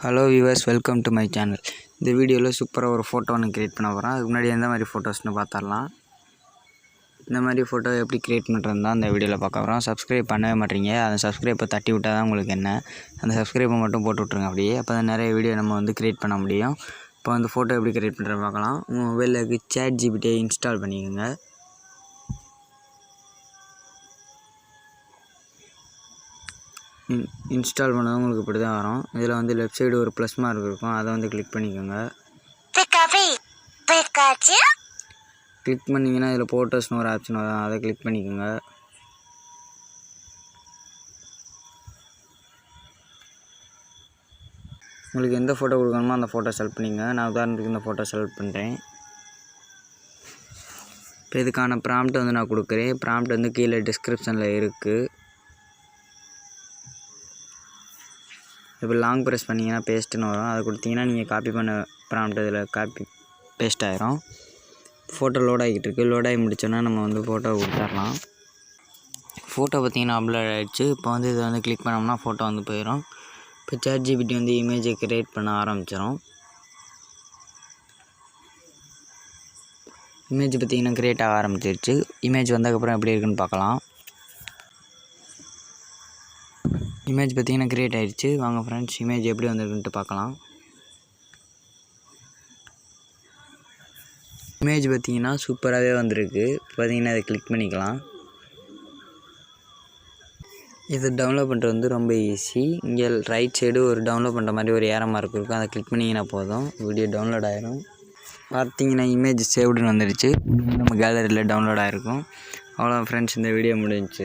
Hello viewers, welcome to my channel. இந்த வீடியோவில் சூப்பராக ஒரு ஃபோட்டோ ஒன்று க்ரியேட் பண்ண போகிறோம். அதுக்கு முன்னாடி எந்த மாதிரி ஃபோட்டோஸ்னு பார்த்துடலாம். இந்த மாதிரி ஃபோட்டோ எப்படி க்ரியேட் பண்ணுறது தான் இந்த வீடியோவில் பார்க்க போகிறோம். சப்ஸ்கிரைப் பண்ணவே மாட்டீங்க. அந்த சப்ஸ்கிரைப்பை தட்டி விட்டால் தான் உங்களுக்கு என்ன, அந்த சப்ஸ்கிரைப்பை மட்டும் போட்டு விட்ருங்க. அப்படியே அப்போ தான் நிறைய வீடியோ நம்ம வந்து க்ரியேட் பண்ண முடியும். இப்போ வந்து ஃபோட்டோ எப்படி க்ரியேட் பண்ணுறது பார்க்கலாம். உங்கள் மொபைலுக்கு ChatGPT இன்ஸ்டால் பண்ணிக்கோங்க. இன்ஸ்டால் பண்ணது உங்களுக்கு இப்படி தான் வரும். இதில் வந்து லெஃப்ட் சைடு ஒரு ப்ளஸ் மார்க் இருக்கும், அதை வந்து கிளிக் பண்ணிக்கோங்க. கிளிக் பண்ணிங்கன்னா இதில் ஃபோட்டோஸ்னு ஒரு ஆப்ஷன் வரும், அதை கிளிக் பண்ணிக்கோங்க. உங்களுக்கு எந்த ஃபோட்டோ கொடுக்கணுமோ அந்த ஃபோட்டோ செலக்ட் பண்ணிக்கோங்க. நான் உதாரணத்துக்கு இந்த ஃபோட்டோ செலக்ட் பண்ணுறேன். இப்போ இதுக்கான ப்ராம்ப்ட் வந்து நான் கொடுக்குறேன். ப்ராம்ப்ட் வந்து கீழே டிஸ்கிரிப்ஷனில் இருக்குது. இப்போ லாங் ப்ரெஸ் பண்ணிங்கன்னா பேஸ்ட்டுன்னு வரும், அதை கொடுத்தீங்கன்னா நீங்கள் காப்பி பண்ண ப்ராம்ப்ட் இதில் காப்பி பேஸ்ட் ஆகிரும். ஃபோட்டோ லோட் ஆகிக்கிட்டு இருக்குது. லோட் ஆகி முடிச்சோன்னா நம்ம வந்து ஃபோட்டோ கொடுத்துடலாம். ஃபோட்டோ பார்த்திங்கன்னா அப்லோட் ஆகிடுச்சு. இப்போ வந்து இதை வந்து கிளிக் பண்ணோம்னா ஃபோட்டோ வந்து போயிடும். இப்போ ChatGPT வந்து இமேஜை க்ரியேட் பண்ண ஆரம்பிச்சிடும். இமேஜ் பார்த்திங்கன்னா க்ரியேட் ஆக ஆரம்பிச்சிருச்சு. இமேஜ் வந்ததுக்கப்புறம் எப்படி இருக்குன்னு பார்க்கலாம். இமேஜ் பார்த்திங்கன்னா க்ரியேட் ஆகிடுச்சு. வாங்க ஃப்ரெண்ட்ஸ், இமேஜ் எப்படி வந்திருக்குன்ட்டு பார்க்கலாம். இமேஜ் பார்த்திங்கன்னா சூப்பராகவே வந்திருக்கு. பார்த்திங்கன்னா அதை கிளிக் பண்ணிக்கலாம். இது டவுன்லோட் பண்ணுறது வந்து ரொம்ப ஈஸி. இங்கே ரைட் சைடு ஒரு டவுன்லோட் பண்ணுற மாதிரி ஒரு ஏரோ மார்க் இருக்கும், அதை கிளிக் பண்ணிங்கன்னா போதும், வீடியோ டவுன்லோட் ஆகிரும். பார்த்திங்கன்னா இமேஜ் சேவ்டுன்னு வந்துடுச்சு. நம்ம கேலரியில் டவுன்லோட் ஆகிருக்கும். அவ்வளோ ஃப்ரெண்ட்ஸ், இந்த வீடியோ முடிஞ்சிச்சு.